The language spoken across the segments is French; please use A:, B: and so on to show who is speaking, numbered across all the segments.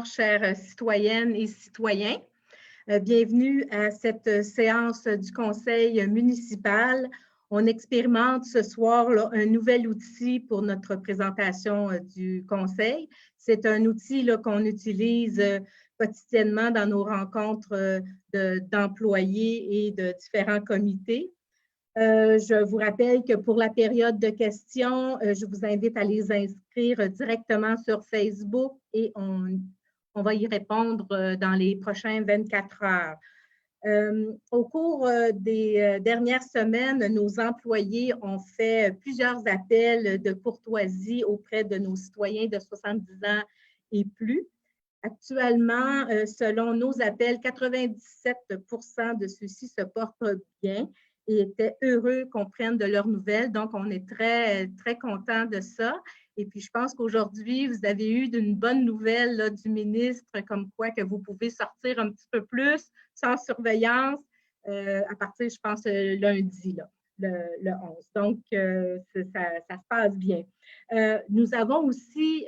A: Bonsoir, chères citoyennes et citoyens. Bienvenue à cette séance du Conseil municipal. On expérimente ce soir là, un nouvel outil pour notre présentation du Conseil. C'est un outil qu'on utilise quotidiennement dans nos rencontres d'employés et de différents comités. Je vous rappelle que pour la période de questions, je vous invite à les inscrire directement sur Facebook et on va y répondre dans les prochaines 24 heures. Au cours des dernières semaines, nos employés ont fait plusieurs appels de courtoisie auprès de nos citoyens de 70 ans et plus. Actuellement, selon nos appels, 97% de ceux-ci se portent bien et étaient heureux qu'on prenne de leurs nouvelles. Donc, on est très, très contents de ça. Et puis, je pense qu'aujourd'hui, vous avez eu une bonne nouvelle là, du ministre, comme quoi que vous pouvez sortir un petit peu plus sans surveillance à partir, je pense, lundi, là, le 11. Donc, ça se passe bien. Nous avons aussi,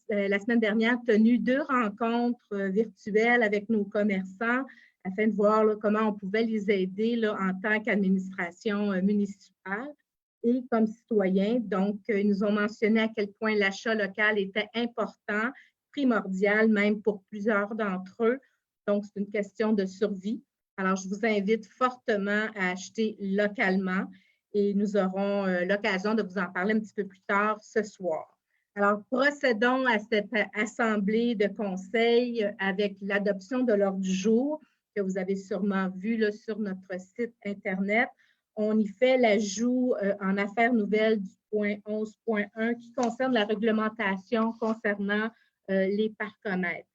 A: la semaine dernière, tenu 2 rencontres virtuelles avec nos commerçants afin de voir là, comment on pouvait les aider là, en tant qu'administration municipale et comme citoyens. Donc, ils nous ont mentionné à quel point l'achat local était important, primordial même pour plusieurs d'entre eux. Donc, c'est une question de survie. Alors, je vous invite fortement à acheter localement et nous aurons l'occasion de vous en parler un petit peu plus tard ce soir. Alors, procédons à cette assemblée de conseil avec l'adoption de l'ordre du jour que vous avez sûrement vu là, sur notre site Internet. On y fait l'ajout en affaires nouvelles du point 11.1 qui concerne la réglementation concernant les parcomètres.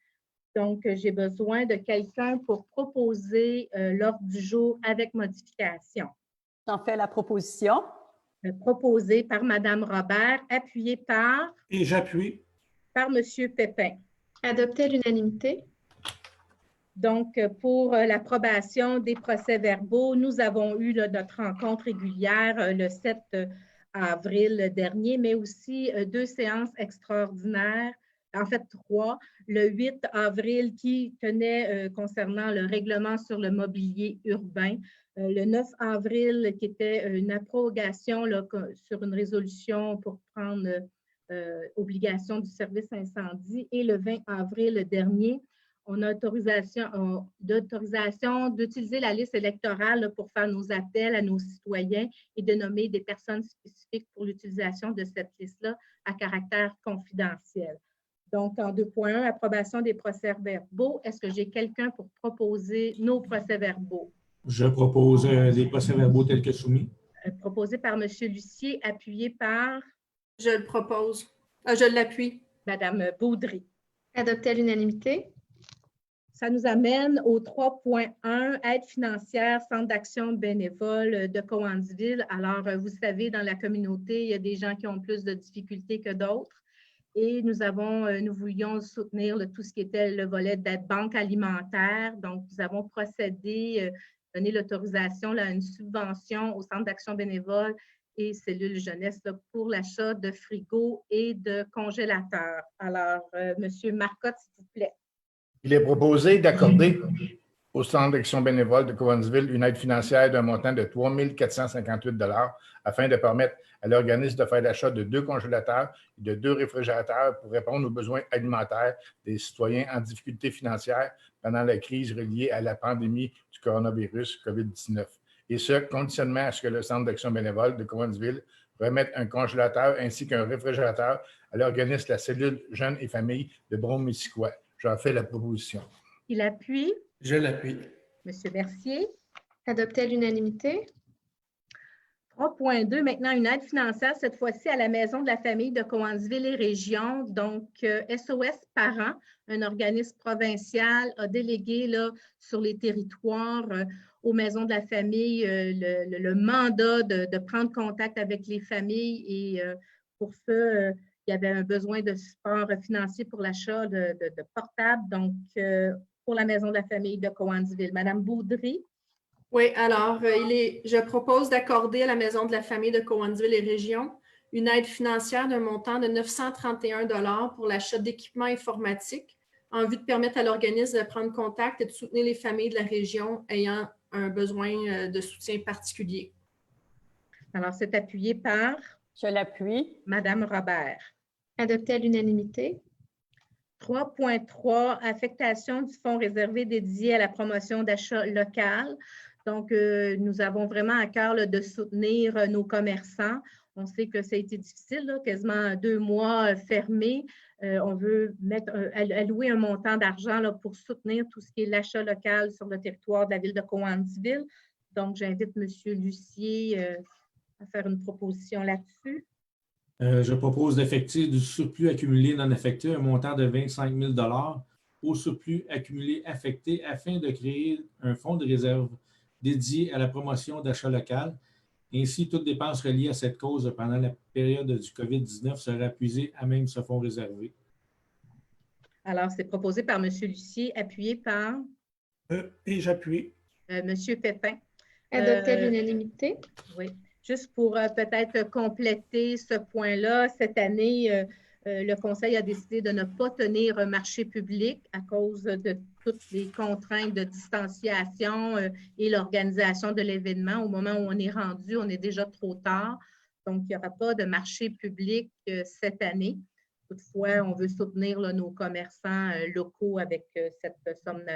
A: Donc, j'ai besoin de quelqu'un pour proposer l'ordre du jour avec modification.
B: J'en fais la proposition.
A: Proposé par Mme Robert, appuyé par...
C: Et j'appuie.
A: Par M. Pépin.
D: Adopté à l'unanimité.
A: Donc, pour l'approbation des procès-verbaux, nous avons eu là, notre rencontre régulière le 7 avril dernier, mais aussi 2 séances extraordinaires, en fait 3. Le 8 avril qui tenait concernant le règlement sur le mobilier urbain. Le 9 avril qui était une abrogation là, sur une résolution pour prendre obligation du service incendie. Et le 20 avril dernier, on a d'autorisation d'utiliser la liste électorale là, pour faire nos appels à nos citoyens et de nommer des personnes spécifiques pour l'utilisation de cette liste-là à caractère confidentiel. Donc, en 2.1, approbation des procès-verbaux. Est-ce que j'ai quelqu'un pour proposer nos procès-verbaux?
C: Je propose les procès-verbaux tels que soumis.
A: Proposé par M. Lucier, appuyé par...
D: Je le propose. Je l'appuie.
A: Mme Baudry.
D: Adopté à l'unanimité.
A: Ça nous amène au 3.1, aide financière, centre d'action bénévole de Cowansville. Alors, vous savez, dans la communauté, il y a des gens qui ont plus de difficultés que d'autres. Et nous voulions soutenir tout ce qui était le volet d'aide banque alimentaire. Donc, nous avons procédé, donné l'autorisation à une subvention au centre d'action bénévole et cellule jeunesse là, pour l'achat de frigos et de congélateurs. Alors, M. Marcotte, s'il vous plaît.
E: Il est proposé d'accorder au Centre d'action bénévole de Cowansville une aide financière d'un montant de 3 458 $ afin de permettre à l'organisme de faire l'achat de 2 congélateurs et de 2 réfrigérateurs pour répondre aux besoins alimentaires des citoyens en difficulté financière pendant la crise reliée à la pandémie du coronavirus COVID-19. Et ce, conditionnement à ce que le Centre d'action bénévole de Cowansville remette un congélateur ainsi qu'un réfrigérateur à l'organisme de la cellule Jeunes et Familles de Brome-Missisquoi. J'en fais la proposition.
A: Il appuie.
C: Je l'appuie.
A: Monsieur Mercier.
D: Adopté à l'unanimité.
A: 3.2, maintenant une aide financière, cette fois-ci à la Maison de la famille de Cowansville et Région. Donc, SOS Parents, un organisme provincial, a délégué là, sur les territoires aux Maisons de la famille le mandat de prendre contact avec les familles. Et pour ça, il y avait un besoin de support financier pour l'achat de portables. Donc, pour la Maison de la famille de Cowansville. Madame Baudry.
D: Oui, alors, je propose d'accorder à la Maison de la famille de Cowansville et Région une aide financière d'un montant de 931 $ pour l'achat d'équipements informatiques en vue de permettre à l'organisme de prendre contact et de soutenir les familles de la région ayant un besoin de soutien particulier.
A: Alors, c'est appuyé par
B: Je l'appuie.
A: Madame Robert.
F: Adopté à l'unanimité.
A: 3.3, affectation du fonds réservé dédié à la promotion d'achat local. Donc, nous avons vraiment à cœur là, de soutenir nos commerçants. On sait que ça a été difficile, là, quasiment 2 mois fermés. On veut allouer un montant d'argent là, pour soutenir tout ce qui est l'achat local sur le territoire de la ville de Cowansville. Donc, j'invite M. Lucier à faire une proposition là-dessus.
C: Je propose d'affecter du surplus accumulé non affecté un montant de 25 000 au surplus accumulé affecté afin de créer un fonds de réserve dédié à la promotion d'achat local. Ainsi, toute dépense reliée à cette cause pendant la période du COVID-19 sera puisée à même ce fonds réservé.
A: Alors, c'est proposé par M. Lucier, appuyé par
C: Et j'appuie.
A: M. Pépin.
F: Adopté à l'unanimité.
A: Oui. Juste pour peut-être compléter ce point-là, cette année, le Conseil a décidé de ne pas tenir un marché public à cause de toutes les contraintes de distanciation et l'organisation de l'événement. Au moment où on est rendu, on est déjà trop tard. Donc, il n'y aura pas de marché public cette année. Toutefois, on veut soutenir là, nos commerçants locaux avec cette somme,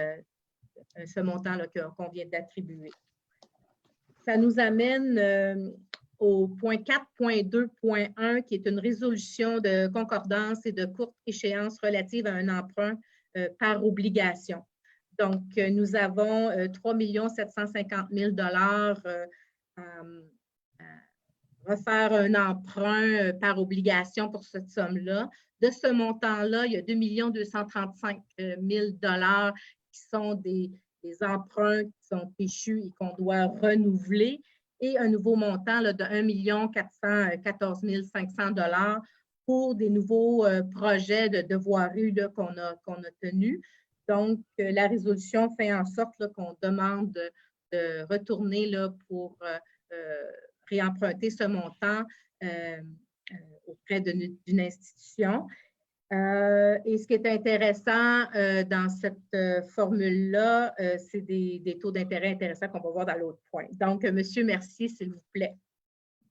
A: ce montant là, qu'on vient d'attribuer. Ça nous amène au point 4.2.1, qui est une résolution de concordance et de courte échéance relative à un emprunt par obligation. Donc, nous avons 3 750 000 à refaire un emprunt par obligation pour cette somme-là. De ce montant-là, il y a 2 235 000 qui sont des emprunts qui sont échus et qu'on doit renouveler, et un nouveau montant là, de 1 414 500 pour des nouveaux projets de voirie qu'on a tenus. Donc, la résolution fait en sorte qu'on demande de retourner là, pour réemprunter ce montant auprès d'une institution. Et ce qui est intéressant dans cette formule-là, c'est des taux d'intérêt intéressants qu'on va voir dans l'autre point. Donc, M. Mercier, s'il vous plaît.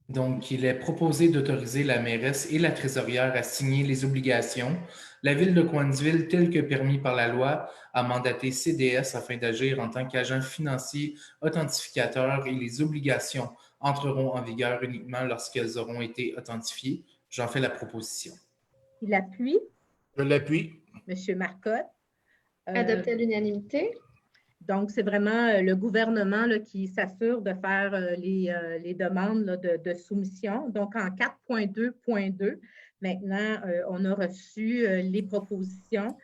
G: Donc, il est proposé d'autoriser la mairesse et la trésorière à signer les obligations. La Ville de Cowansville, tel que permis par la loi, a mandaté CDS afin d'agir en tant qu'agent financier authentificateur et les obligations entreront en vigueur uniquement lorsqu'elles auront été authentifiées. J'en fais la proposition.
A: Il appuie.
E: Je l'appuie.
A: M. Marcotte.
F: Adopté à l'unanimité.
A: Donc, c'est vraiment le gouvernement là, qui s'assure de faire les demandes là, de soumission. Donc, en 4.2.2, maintenant, on a reçu les propositions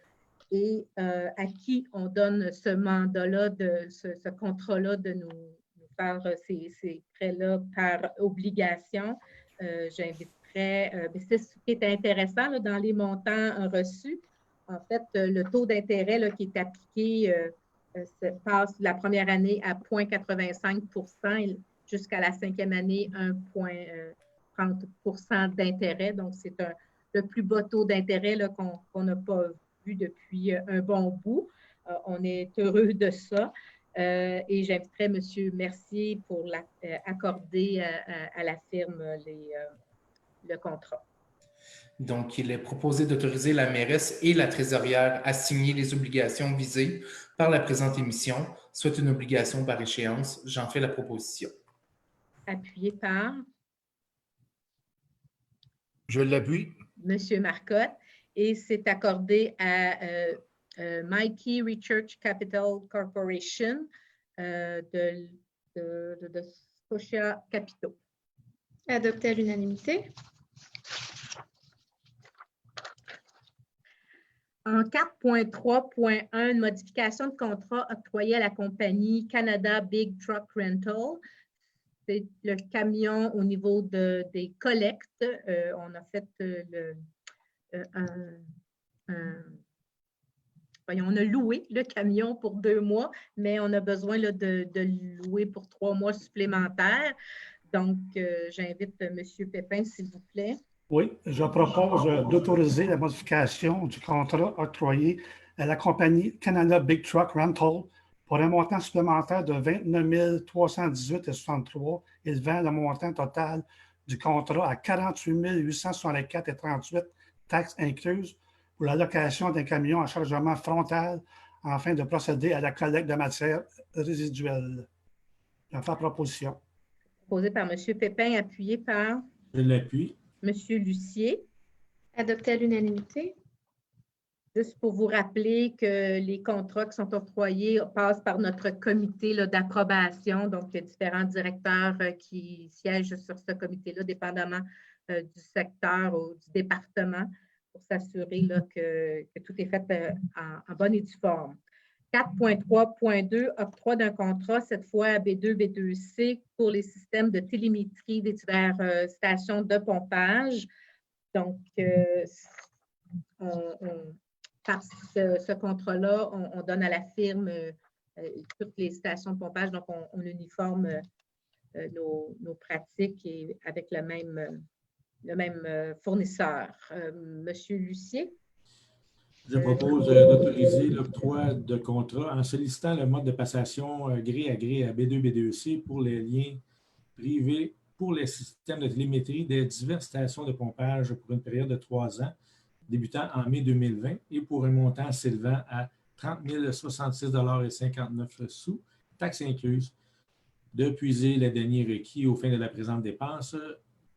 A: et à qui on donne ce mandat-là, ce contrat-là de nous faire ces prêts-là par obligation. J'inviterais, c'est ce qui est intéressant là, dans les montants reçus. En fait, le taux d'intérêt là, qui est appliqué passe la première année à 0,85 et jusqu'à la 5e année, 1,30 d'intérêt. Donc, c'est le plus bas taux d'intérêt qu'on n'a pas vu depuis un bon bout. On est heureux de ça. Et j'inviterais M. Mercier pour accorder à la firme le contrat.
G: Donc, il est proposé d'autoriser la mairesse et la trésorière à signer les obligations visées par la présente émission, soit une obligation par échéance. J'en fais la proposition.
A: Appuyé par
E: Je l'appuie.
A: M. Marcotte. Et c'est accordé à Mikey Research Capital Corporation de Scotia Capitaux.
F: Adopté à l'unanimité.
A: En 4.3.1, une modification de contrat octroyé à la compagnie Canada Big Truck Rental. C'est le camion au niveau des collectes. On a fait on a loué le camion pour 2 mois, mais on a besoin là, de le louer pour 3 mois supplémentaires. Donc, j'invite M. Pépin, s'il vous plaît.
H: Oui, je propose d'autoriser la modification du contrat octroyé à la compagnie Canada Big Truck Rental pour un montant supplémentaire de 29 318,63, élevant le montant total du contrat à 48 864,38, taxes incluses, pour la location d'un camion à chargement frontal afin de procéder à la collecte de matières résiduelles. J'en fais la proposition.
A: Proposé par M. Pépin, appuyé par
C: Je l'appuie.
A: M. Lucier.
F: Adopté à l'unanimité.
A: Juste pour vous rappeler que les contrats qui sont octroyés passent par notre comité d'approbation, donc il y a différents directeurs qui siègent sur ce comité-là, dépendamment du secteur ou du département, pour s'assurer que tout est fait en bonne et due forme. 4.3.2, octroi d'un contrat, cette fois à B2, B2C, pour les systèmes de télémétrie des diverses stations de pompage. Donc, par ce contrat-là, on donne à la firme toutes les stations de pompage, donc on uniforme nos pratiques et avec le même fournisseur. Monsieur Lucier?
C: Je propose d'autoriser l'octroi de contrat en sollicitant le mode de passation gré à gré à B2, B2C pour les liens privés pour les systèmes de télémétrie des diverses stations de pompage pour une période de 3 ans, débutant en mai 2020 et pour un montant s'élevant à 30 066,59 $, taxes incluses, de puiser les deniers requis aux fins de la présente dépense,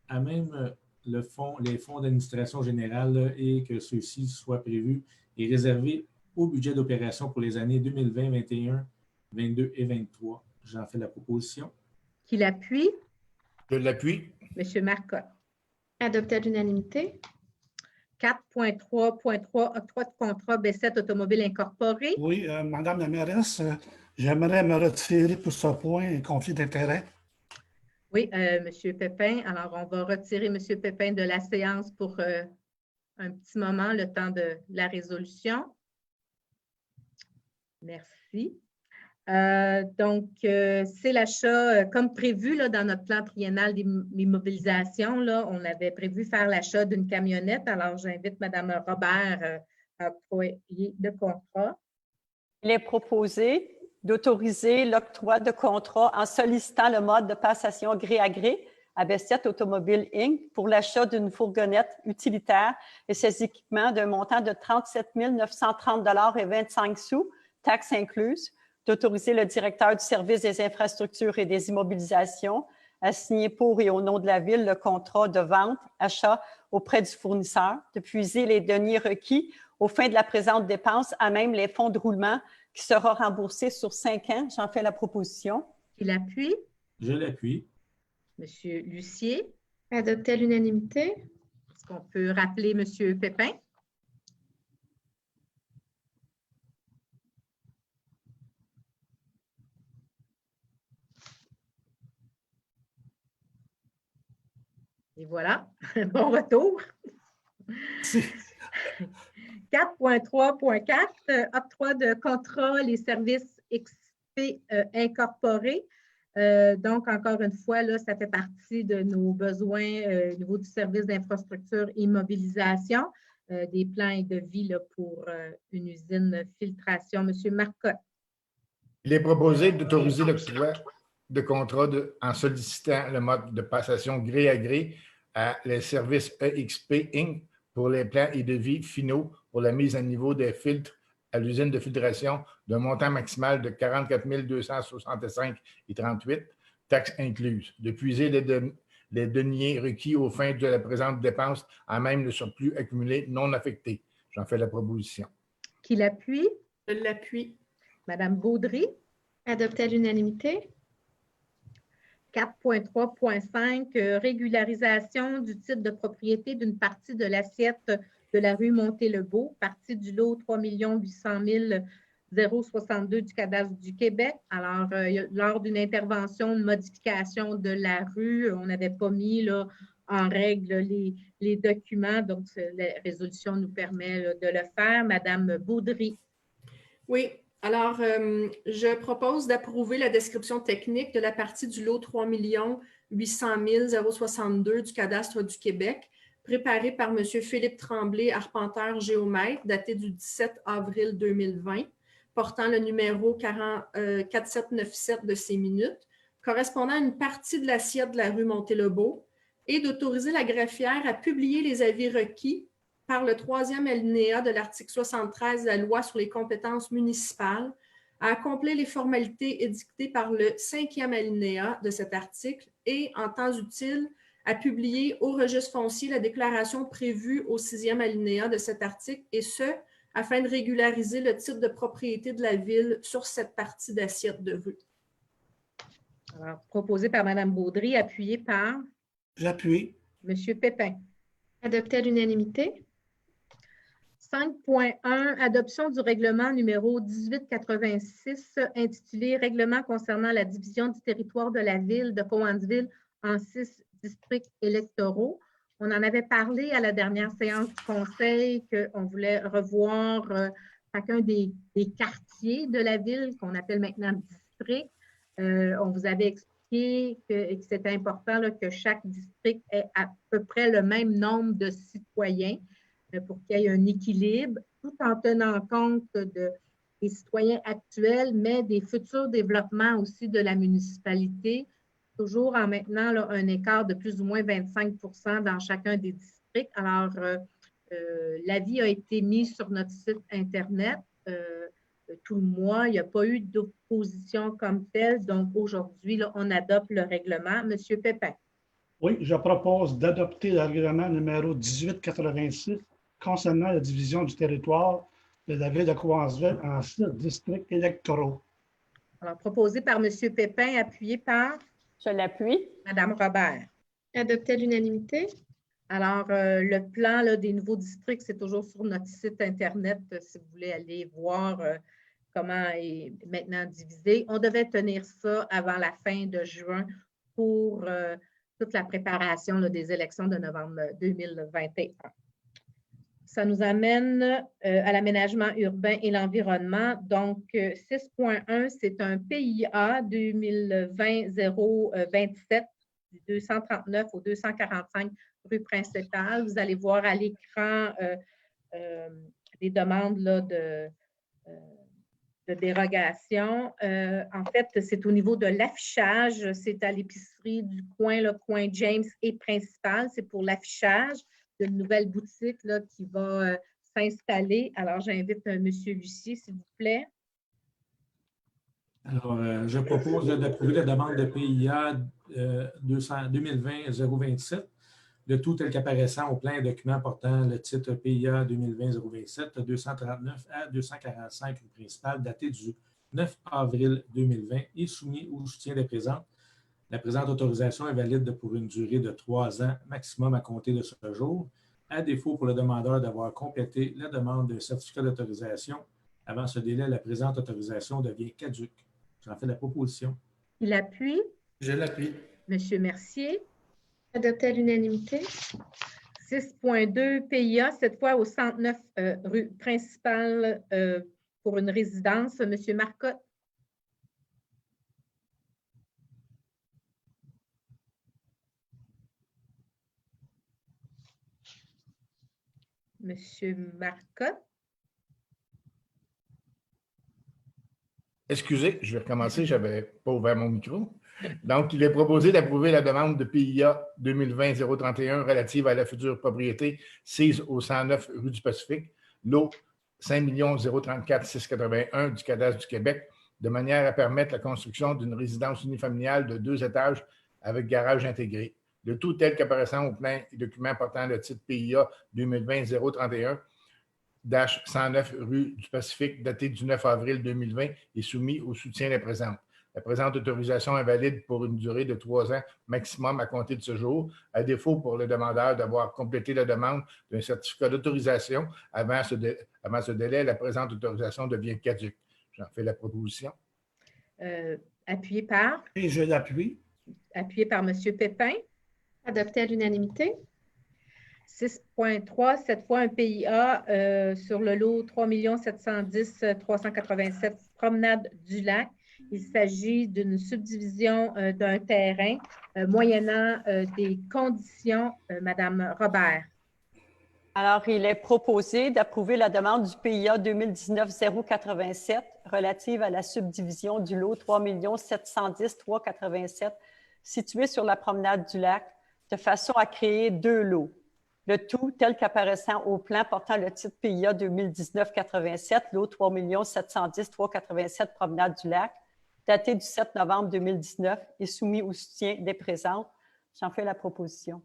C: à même les fonds d'administration générale et que ceux-ci soient prévus et réservés au budget d'opération pour les années 2020, 2021, 2022 et 2023. J'en fais la proposition.
A: Qui l'appuie?
E: Je l'appuie.
A: M. Marcotte.
F: Adopté à l'unanimité.
A: 4.3.3, octroi de contrat B7 Automobile Incorporée.
H: Oui, Madame la mairesse, j'aimerais me retirer pour ce point et conflit d'intérêt.
A: Oui, M. Pépin. Alors, on va retirer M. Pépin de la séance pour un petit moment, le temps de la résolution. Merci. Donc, c'est l'achat, comme prévu dans notre plan triennal d'immobilisation, on avait prévu faire l'achat d'une camionnette. Alors, j'invite Mme Robert à octroyer le contrat.
B: Il est proposé d'autoriser l'octroi de contrat en sollicitant le mode de passation gré à gré à B7 Automobile Inc. pour l'achat d'une fourgonnette utilitaire et ses équipements d'un montant de 37 930,25 $, taxes incluses, d'autoriser le directeur du service des infrastructures et des immobilisations à signer pour et au nom de la Ville le contrat de vente, achat auprès du fournisseur, de puiser les deniers requis aux fins de la présente dépense à même les fonds de roulement qui sera remboursé sur 5 ans. J'en fais la proposition.
A: Qui l'appuie?
C: Je l'appuie.
A: Monsieur Lucier?
F: Adopté à l'unanimité.
A: Est-ce qu'on peut rappeler Monsieur Pépin? Et voilà, bon retour. 4.3.4, octroi de contrat, les services XP incorporés. Donc, encore une fois, là, ça fait partie de nos besoins au niveau du service d'infrastructure et immobilisation, des plans et devis là, pour une usine filtration. Monsieur Marcotte.
E: Il est proposé d'autoriser l'octroi de contrat en sollicitant le mode de passation gré à gré à les services EXP Inc. pour les plans et devis finaux pour la mise à niveau des filtres à l'usine de filtration d'un montant maximal de 44 265,38, taxes incluses, de puiser les deniers requis aux fins de la présente dépense à même le surplus accumulé non affecté. J'en fais la proposition.
A: Qui l'appuie?
D: Je l'appuie.
A: Madame Baudry.
F: Adopté à l'unanimité.
A: 4.3.5, régularisation du titre de propriété d'une partie de l'assiette de la rue Monté-Lebeau, partie du lot 3 800 062 du cadastre du Québec. Alors, lors d'une intervention, une modification de la rue, on n'avait pas mis là, en règle les documents, donc la résolution nous permet là, de le faire. Madame Baudry.
D: Oui. Alors, je propose d'approuver la description technique de la partie du lot 3 800 062 du cadastre du Québec préparé par M. Philippe Tremblay, arpenteur géomètre, daté du 17 avril 2020, portant le numéro 4797 de ces minutes, correspondant à une partie de l'assiette de la rue Montélebeau, et d'autoriser la greffière à publier les avis requis par le 3e alinéa de l'article 73 de la loi sur les compétences municipales, à accomplir les formalités édictées par le 5e alinéa de cet article et, en temps utile, à publier au registre foncier la déclaration prévue au 6e alinéa de cet article, et ce, afin de régulariser le titre de propriété de la ville sur cette partie d'assiette de rue.
A: Alors, proposé par Mme Baudry, appuyé par
H: J'appuie.
A: M. Pépin.
F: Adopté à l'unanimité.
A: 5.1, adoption du règlement numéro 1886 intitulé « Règlement concernant la division du territoire de la ville de Cowansville en 6 districts électoraux ». On en avait parlé à la dernière séance du Conseil qu'on voulait revoir chacun des quartiers de la ville qu'on appelle maintenant districts. On vous avait expliqué que c'était important là, que chaque district ait à peu près le même nombre de citoyens pour qu'il y ait un équilibre, tout en tenant compte des citoyens actuels, mais des futurs développements aussi de la municipalité, toujours en maintenant là, un écart de plus ou moins 25 % dans chacun des districts. Alors, l'avis a été mis sur notre site Internet tout le mois. Il n'y a pas eu d'opposition comme telle. Donc, aujourd'hui, là, on adopte le règlement. Monsieur Pépin.
H: Oui, je propose d'adopter le règlement numéro 1886 concernant la division du territoire de la ville de Cowansville en 6 districts électoraux.
A: Alors, proposé par M. Pépin, appuyé par
B: Je l'appuie.
A: Mme Robert.
F: Adopté à l'unanimité.
A: Alors, le plan là, des nouveaux districts, c'est toujours sur notre site Internet si vous voulez aller voir comment est maintenant divisé. On devait tenir ça avant la fin de juin pour toute la préparation là, des élections de novembre 2021. Ça nous amène à l'aménagement urbain et l'environnement. Donc, 6.1, c'est un PIA 2020-027 du 239 au 245 rue principale. Vous allez voir à l'écran des demandes là, de dérogation. En fait, c'est au niveau de l'affichage. C'est à l'épicerie du coin, le coin James et principal. C'est pour l'affichage d'une nouvelle boutique là, qui va s'installer. Alors, j'invite M. Lucier, s'il vous plaît.
C: Alors, je propose d'approuver la demande de PIA 2020-027, le tout tel qu'apparaissant au plan et document portant le titre PIA 2020-027, 239 à 245 rue principale, daté du 9 avril 2020 et soumis au soutien des présentes. La présente autorisation est valide pour une durée de 3 ans maximum à compter de ce jour, à défaut pour le demandeur d'avoir complété la demande d'un certificat d'autorisation. Avant ce délai, la présente autorisation devient caduque. J'en fais la proposition.
A: Il appuie.
G: Je l'appuie.
A: Monsieur Mercier.
F: Adopté à l'unanimité.
A: 6.2 PIA, cette fois au 109 rue principale pour une résidence. Monsieur Marcotte. Monsieur Marcotte.
E: Excusez, je vais recommencer, je n'avais pas ouvert mon micro. Donc, il est proposé d'approuver la demande de PIA 2020-031 relative à la future propriété sise au 109 rue du Pacifique, lot 5 034 681 du Cadastre du Québec, de manière à permettre la construction d'une résidence unifamiliale de 2 étages avec garage intégré. Le tout tel qu'apparaissant au plan et document portant le titre PIA 2020-031 109 rue du Pacifique, daté du 9 avril 2020 et soumis au soutien des présentes. La présente autorisation est valide pour une durée de 3 ans maximum à compter de ce jour, à défaut pour le demandeur d'avoir complété la demande d'un certificat d'autorisation avant ce délai, la présente autorisation devient caduque. J'en fais la proposition.
A: Appuyé par?
H: Et je l'appuie.
A: Appuyé par M. Pépin.
F: Adopté à l'unanimité.
A: 6.3, cette fois un PIA sur le lot 3 710 387 Promenade du Lac. Il s'agit d'une subdivision d'un terrain moyennant des conditions. Madame Robert.
B: Alors, il est proposé d'approuver la demande du PIA 2019-087 relative à la subdivision du lot 3 710 387 situé sur la promenade du lac, de façon à créer 2 lots. Le tout tel qu'apparaissant au plan portant le titre PIA 2019-87, lot 3 710 387 promenade du lac, daté du 7 novembre 2019 et soumis au soutien des présentes. J'en fais la proposition.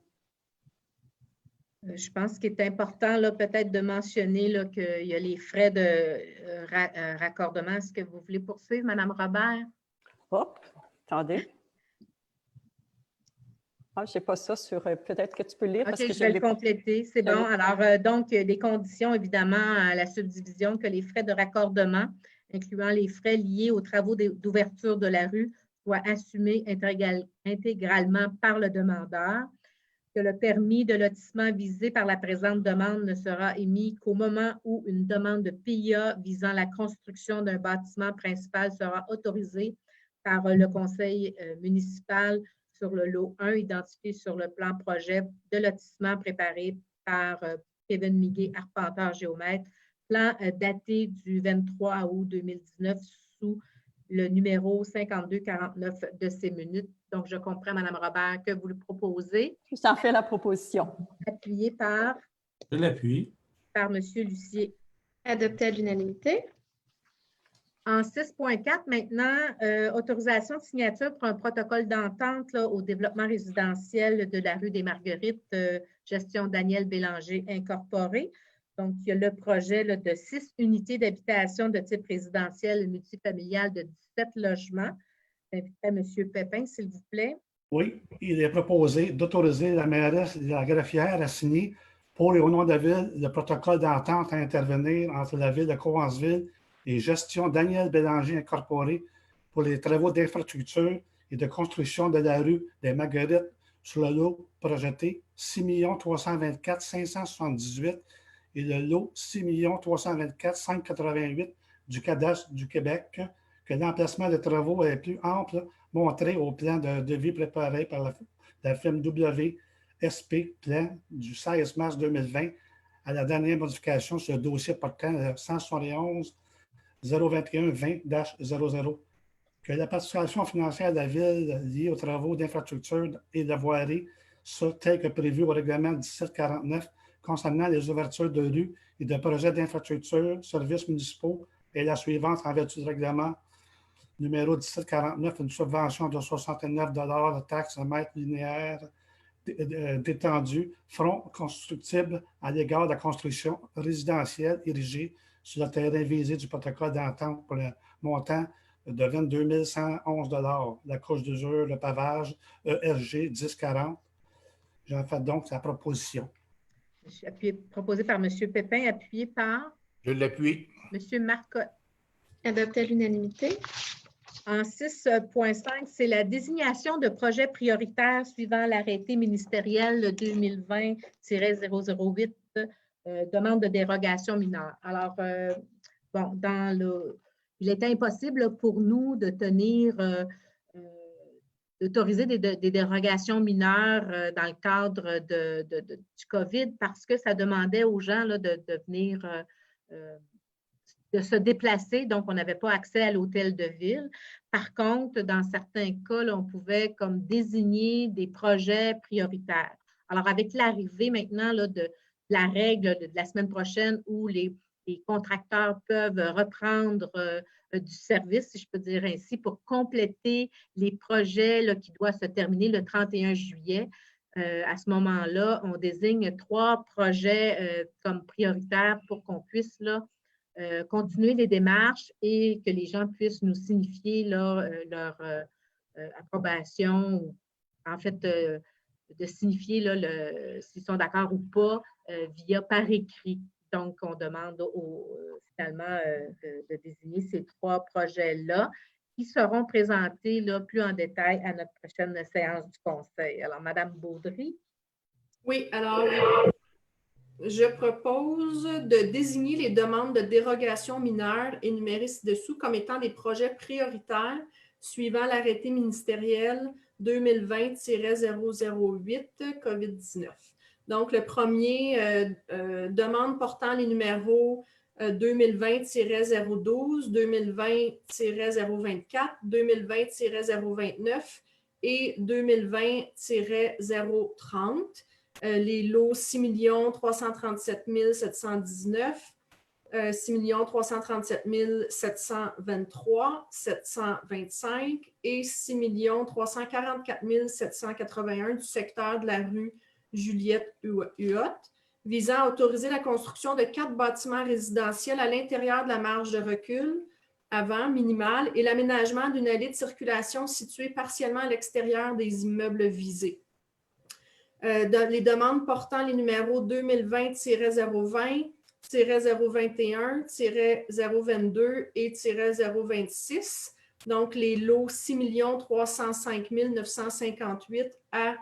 A: Je pense qu'il est important peut-être de mentionner qu'il y a les frais de raccordement. Est-ce que vous voulez poursuivre, Mme Robert?
B: Hop, attendez. Ah, je n'ai pas ça sur... peut-être que tu peux lire.
A: OK,
B: parce que
A: je vais le compléter. C'est bon. Alors, donc, des conditions, évidemment, à la subdivision, que les frais de raccordement, incluant les frais liés aux travaux d'ouverture de la rue, soient assumés intégralement par le demandeur, que le permis de lotissement visé par la présente demande ne sera émis qu'au moment où une demande de PIA visant la construction d'un bâtiment principal sera autorisée par le conseil municipal sur le lot 1 identifié sur le plan projet de lotissement préparé par Kevin Miguet, arpenteur géomètre, plan daté du 23 août 2019 sous le numéro 5249 de ces minutes. Donc, je comprends, Mme Robert, que vous le proposez.
B: J'en fais la proposition.
A: Appuyé par?
C: Je l'appuie.
A: Par M. Lucier.
F: Adopté à l'unanimité.
A: En 6.4, maintenant, autorisation de signature pour un protocole d'entente au développement résidentiel de la rue des Marguerites, gestion Daniel Bélanger incorporé. Donc, il y a le projet de 6 unités d'habitation de type résidentiel et multifamilial de 17 logements. J'inviterai M. Pépin, s'il vous plaît.
H: Oui, il est proposé d'autoriser la mairesse et la greffière à signer pour et au nom de la ville le protocole d'entente à intervenir entre la ville de Cowansville et gestion Daniel Bélanger incorporé pour les travaux d'infrastructure et de construction de la rue des Marguerites sur le lot projeté 6 324 578 et le lot 6 324 588 du cadastre du Québec, que l'emplacement des travaux est plus ample montré au plan de devis préparé par la firme WSP Plan du 16 mars 2020 à la dernière modification sur le dossier portant 171 021 20-00. Que la participation financière de la Ville liée aux travaux d'infrastructure et de voirie soit telle que prévue au règlement 1749 concernant les ouvertures de rues et de projets d'infrastructure, services municipaux est la suivante en vertu du règlement numéro 1749, une subvention de 69 de taxe mètre linéaire d'étendue, front constructible à l'égard de la construction résidentielle érigée sur le terrain visé du protocole d'entente pour le montant de 22 111 $. La couche d'usure, le pavage, ESG 1040. J'en fais donc sa proposition.
A: Proposé par M. Pépin, appuyé par?
E: Je l'appuie.
A: M. Marcotte.
F: Adopté à l'unanimité.
A: En 6.5, c'est la désignation de projets prioritaires suivant l'arrêté ministériel 2020-008, demande de dérogation mineure. Alors, bon, il est impossible pour nous de d'autoriser des dérogations mineures dans le cadre du COVID parce que ça demandait aux gens de venir de se déplacer, donc on n'avait pas accès à l'hôtel de ville. Par contre, dans certains cas, on pouvait comme désigner des projets prioritaires. Alors, avec l'arrivée maintenant de la règle de la semaine prochaine où les contracteurs peuvent reprendre du service, si je peux dire ainsi, pour compléter les projets qui doivent se terminer le 31 juillet, à ce moment-là, on désigne 3 projets comme prioritaires pour qu'on puisse continuer les démarches et que les gens puissent nous signifier leur approbation ou en fait de signifier s'ils sont d'accord ou pas par écrit. Donc, on demande finalement de désigner ces 3 projets-là qui seront présentés plus en détail à notre prochaine séance du Conseil. Alors, Mme Baudry.
D: Oui, alors, je propose de désigner les demandes de dérogation mineure énumérées ci-dessous comme étant des projets prioritaires suivant l'arrêté ministériel 2020-008 COVID-19. Donc, le premier, demande portant les numéros 2020-012, 2020-024, 2020-029 et 2020-030. Les lots 6 337 719, 6 337 723, 725 et 6 344 781 du secteur de la rue Juliette-Huot, visant à autoriser la construction de 4 bâtiments résidentiels à l'intérieur de la marge de recul avant minimale et l'aménagement d'une allée de circulation située partiellement à l'extérieur des immeubles visés. Les demandes portant les numéros 2020-020, 021, 022 et 026. Donc, les lots 6 305 958 à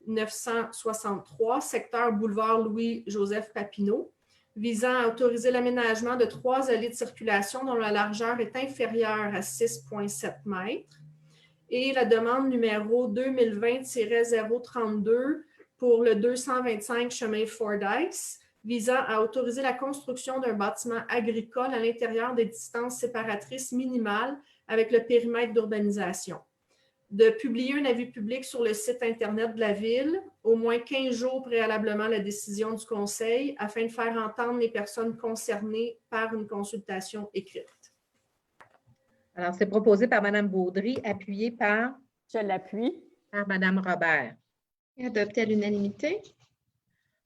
D: 963, secteur boulevard Louis-Joseph Papineau, visant à autoriser l'aménagement de 3 allées de circulation dont la largeur est inférieure à 6,7 mètres. Et la demande numéro 2020-032 pour le 225 chemin Fordyce, visant à autoriser la construction d'un bâtiment agricole à l'intérieur des distances séparatrices minimales avec le périmètre d'urbanisation. De publier un avis public sur le site Internet de la Ville, au moins 15 jours préalablement à la décision du Conseil, afin de faire entendre les personnes concernées par une consultation écrite.
A: Alors, c'est proposé par Mme Baudry, appuyé par?
B: Je l'appuie.
A: Par Mme Robert.
F: Adopté à l'unanimité.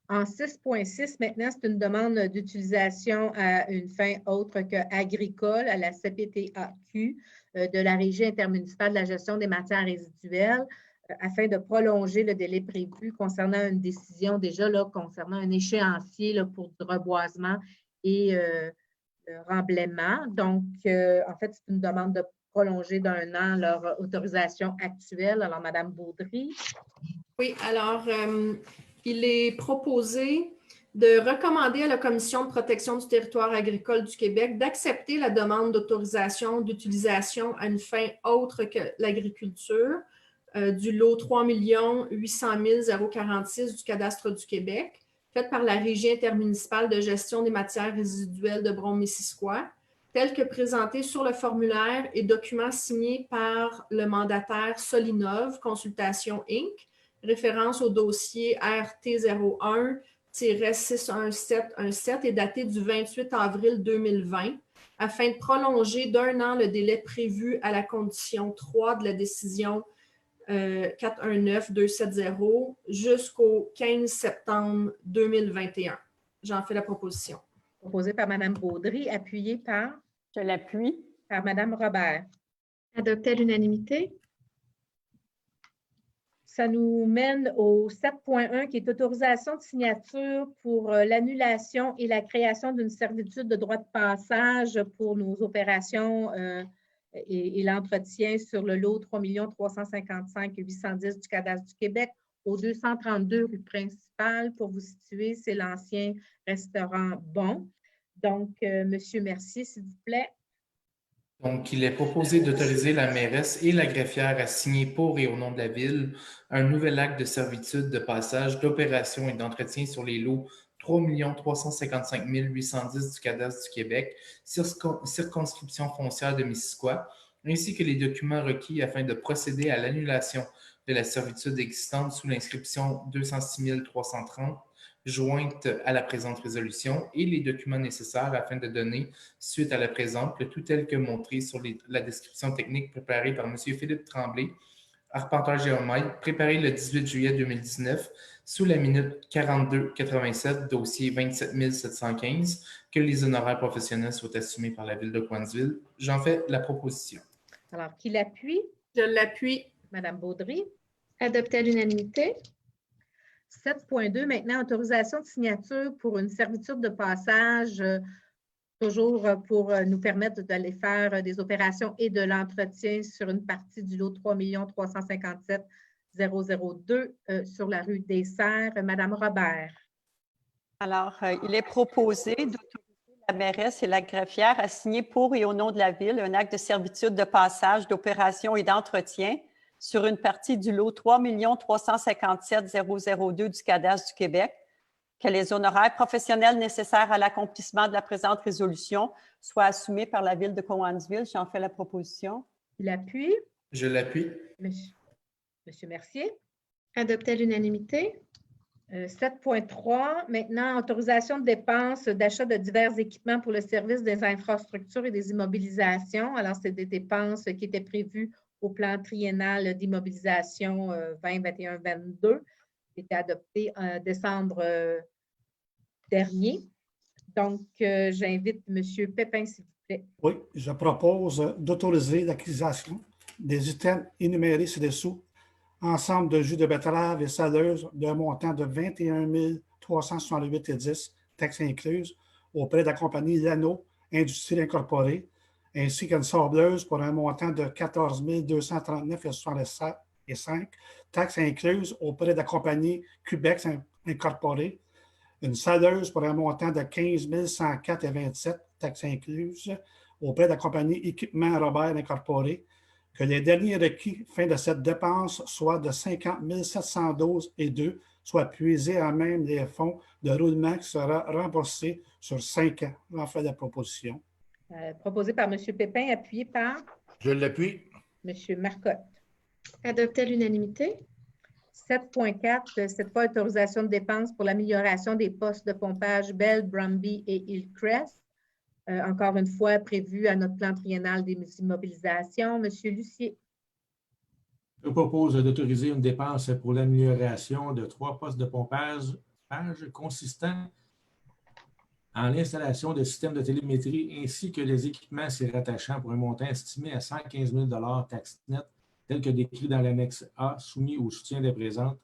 A: En 6.6, maintenant, c'est une demande d'utilisation à une fin autre qu'agricole à la CPTAQ de la Régie intermunicipale de la gestion des matières résiduelles afin de prolonger le délai prévu concernant une décision déjà là, concernant un échéancier là, pour du reboisement et le remblaiement. Donc, en fait, c'est une demande de prolonger d'1 an leur autorisation actuelle. Alors, Mme Baudry.
D: Oui, alors, il est proposé de recommander à la Commission de protection du territoire agricole du Québec d'accepter la demande d'autorisation d'utilisation à une fin autre que l'agriculture du lot 3 800 046 du cadastre du Québec, faite par la Régie intermunicipale de gestion des matières résiduelles de Brome-Missisquoi, tel que présenté sur le formulaire et document signé par le mandataire Solinov Consultation Inc., référence au dossier RT01-61717 et daté du 28 avril 2020, afin de prolonger d'1 an le délai prévu à la condition 3 de la décision 419-270 jusqu'au 15 septembre 2021. J'en fais la proposition.
A: Proposé par Mme Baudry, appuyé par?
B: Je l'appuie.
A: Par Mme Robert.
F: Adopté à l'unanimité.
A: Ça nous mène au 7.1 qui est autorisation de signature pour l'annulation et la création d'une servitude de droit de passage pour nos opérations et l'entretien sur le lot 3 355 810 du cadastre du Québec au 232 rue principale. Pour vous situer, c'est l'ancien restaurant Bon. Donc, M. Mercier, s'il vous plaît.
G: Donc, il est proposé d'autoriser la mairesse et la greffière à signer pour et au nom de la Ville un nouvel acte de servitude de passage, d'opération et d'entretien sur les lots 3 355 810 du cadastre du Québec, circonscription foncière de Missisquoi, ainsi que les documents requis afin de procéder à l'annulation de la servitude existante sous l'inscription 206 330 jointe à la présente résolution et les documents nécessaires afin de donner suite à la présente, le tout tel que montré sur la description technique préparée par M. Philippe Tremblay, arpenteur géomètre, préparé le 18 juillet 2019 sous la minute 4287, dossier 27 715, que les honoraires professionnels soient assumés par la Ville de Cowansville. J'en fais la proposition.
A: Alors, qui l'appuie?
D: Je l'appuie.
A: Mme Baudry.
F: Adopté à l'unanimité.
A: 7.2, maintenant, autorisation de signature pour une servitude de passage, toujours pour nous permettre d'aller faire des opérations et de l'entretien sur une partie du lot 3 357 002 sur la rue des Serres. Madame Robert.
B: Alors, il est proposé d'autoriser la mairesse et la greffière à signer pour et au nom de la Ville un acte de servitude de passage, d'opération et d'entretien sur une partie du lot 3 357 002 du cadastre du Québec, Que les honoraires professionnels nécessaires à l'accomplissement de la présente résolution soient assumés par la Ville de Cowansville. J'en fais la proposition.
A: Qui l'appuie?
G: Je l'appuie.
A: Monsieur Mercier.
F: Adopté à l'unanimité.
A: 7.3, maintenant, autorisation de dépenses d'achat de divers équipements pour le service des infrastructures et des immobilisations. Alors, c'est des dépenses qui étaient prévues au plan triennal d'immobilisation 2021-22, qui était adopté en décembre dernier. Donc, j'invite M. Pépin, s'il vous plaît.
H: Oui, je propose d'autoriser l'acquisition des items énumérés ci-dessous, ensemble de jus de betterave et saleuse d'un montant de 21 368,10 taxes incluses auprès de la compagnie Lano Industrie Incorporée, ainsi qu'une sableuse pour un montant de 14 239,65 taxes incluses auprès de la compagnie Cubex Incorporée, une saleuse pour un montant de 15 104,27 taxes incluses auprès de la compagnie Équipement Robert Incorporé, que les derniers requis fin de cette dépense soient de 50 712,2, soit puisés à même les fonds de roulement qui sera remboursé sur 5 ans. J'en fais la proposition.
A: Proposé par M. Pépin, appuyé par
E: Je l'appuie.
A: M. Marcotte.
F: Adopté à l'unanimité.
A: 7.4, cette fois, autorisation de dépenses pour l'amélioration des postes de pompage Bell, Brumby et Hillcrest. Encore une fois, prévu à notre plan triennal des immobilisations. Monsieur Lucier.
C: Je propose d'autoriser une dépense pour l'amélioration de 3 postes de pompage consistant en l'installation de systèmes de télémétrie ainsi que les équipements s'y rattachant pour un montant estimé à 115 000 taxes nettes, tel que décrit dans l'annexe A, soumis au soutien des présentes,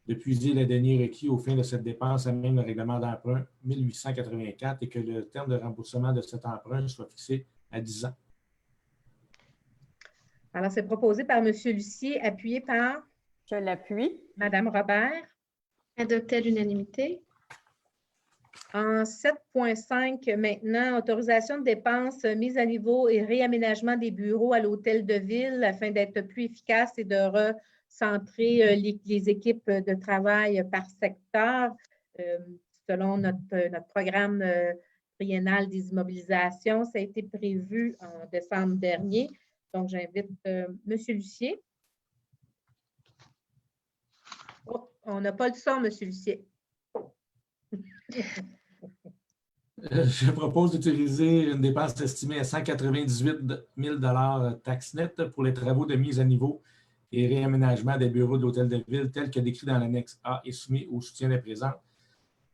C: de puiser les deniers requis aux fins de cette dépense à même le règlement d'emprunt 1884 et que le terme de remboursement de cet emprunt soit fixé à 10 ans.
A: Alors, c'est proposé par M. Lucier, appuyé par
B: Je l'appuie.
A: Mme Robert.
F: Adopté à l'unanimité.
A: En 7.5, maintenant, autorisation de dépenses, mise à niveau et réaménagement des bureaux à l'hôtel de ville afin d'être plus efficace et de recentrer les équipes de travail par secteur selon notre programme triennal des immobilisations. Ça a été prévu en décembre dernier. Donc, j'invite M. Lucier. Oh, on n'a pas le son, M. Lucier.
C: Je propose d'autoriser une dépense estimée à 198 000 taxes nettes pour les travaux de mise à niveau et réaménagement des bureaux de l'hôtel de ville tels que décrit dans l'annexe A et soumis au soutien des présentes.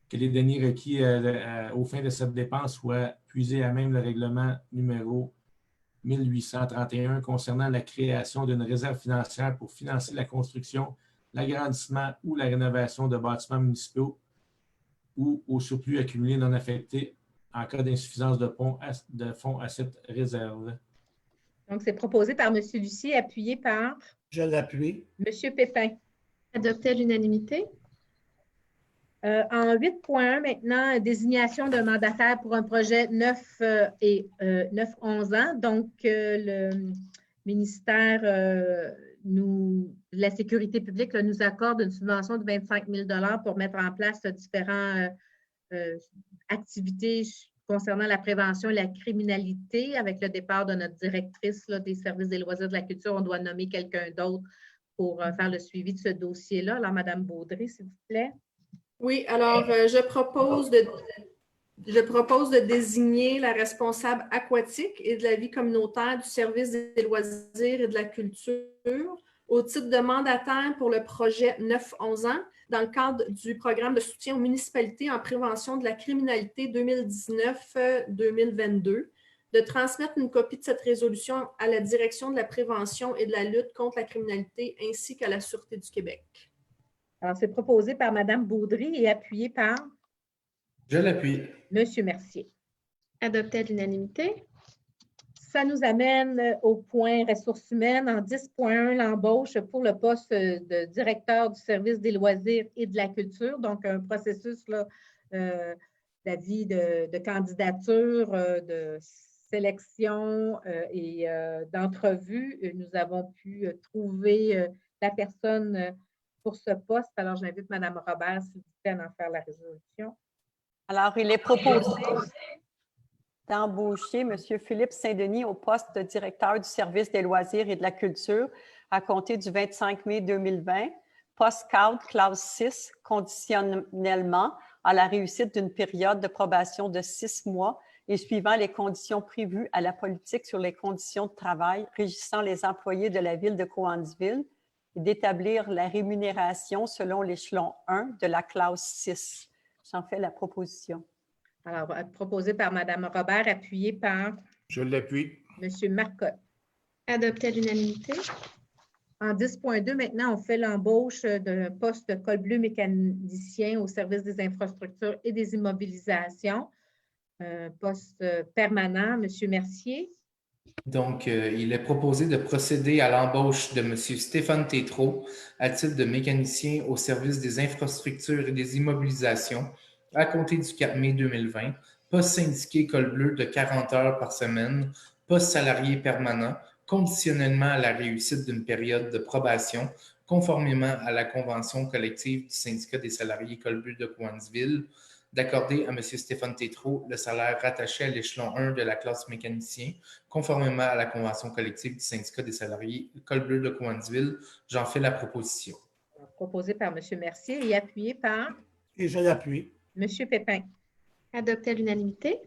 C: Que les deniers requis aux fins de cette dépense soient puisés à même le règlement numéro 1831 concernant la création d'une réserve financière pour financer la construction, l'agrandissement ou la rénovation de bâtiments municipaux ou au surplus accumulé non affecté en cas d'insuffisance de fonds à cette réserve.
A: Donc, c'est proposé par M. Lucier, appuyé par
H: Je l'appuie.
A: M. Pépin.
F: Adopté à l'unanimité.
A: En 8.1, maintenant, désignation d'un mandataire pour un projet 9-11 ans. Donc, le ministère de la Sécurité publique nous accorde une subvention de 25 000 pour mettre en place différentes activités concernant la prévention et la criminalité. Avec le départ de notre directrice des services des loisirs de la culture, on doit nommer quelqu'un d'autre pour faire le suivi de ce dossier-là. Alors, Mme Baudry, s'il vous plaît.
D: Oui, alors je propose de désigner la responsable aquatique et de la vie communautaire du service des loisirs et de la culture au titre de mandataire pour le projet 9-11 ans dans le cadre du programme de soutien aux municipalités en prévention de la criminalité 2019-2022, de transmettre une copie de cette résolution à la Direction de la prévention et de la lutte contre la criminalité ainsi qu'à la Sûreté du Québec.
A: Alors, c'est proposé par Mme Baudry et appuyé par
G: Je l'appuie.
A: M. Mercier.
F: Adopté à l'unanimité.
A: Ça nous amène au point ressources humaines en 10.1, l'embauche pour le poste de directeur du service des loisirs et de la culture. Donc, un processus d'avis de candidature, de sélection et d'entrevue. Nous avons pu trouver la personne pour ce poste. Alors, j'invite Mme Robert, s'il vous plaît, à en faire la résolution.
B: Alors, il est proposé d'embaucher M. Philippe Saint-Denis au poste de directeur du service des loisirs et de la culture à compter du 25 mai 2020, poste cadre classe 6, conditionnellement à la réussite d'une période de probation de 6 mois et suivant les conditions prévues à la politique sur les conditions de travail régissant les employés de la ville de Cowansville et d'établir la rémunération selon l'échelon 1 de la classe 6. J'en fais la proposition.
A: Alors, proposé par Mme Robert, appuyé par
E: Je l'appuie.
A: M. Marcotte.
F: Adopté à l'unanimité.
A: En 10.2, maintenant, on fait l'embauche d'un poste de col bleu mécanicien au service des infrastructures et des immobilisations. Poste permanent, M. Mercier.
G: Donc, il est proposé de procéder à l'embauche de M. Stéphane Tétrault à titre de mécanicien au service des infrastructures et des immobilisations à compter du 4 mai 2020, poste syndiqué col bleu de 40 heures par semaine, poste salarié permanent, conditionnellement à la réussite d'une période de probation, conformément à la convention collective du syndicat des salariés col bleu de Cowansville, d'accorder à M. Stéphane Tétrault le salaire rattaché à l'échelon 1 de la classe mécanicien, conformément à la convention collective du syndicat des salariés col bleu de Cowansville. J'en fais la proposition.
A: Proposé par M. Mercier et appuyé par
H: Et je l'appuie.
A: M. Pépin.
F: Adopté à l'unanimité.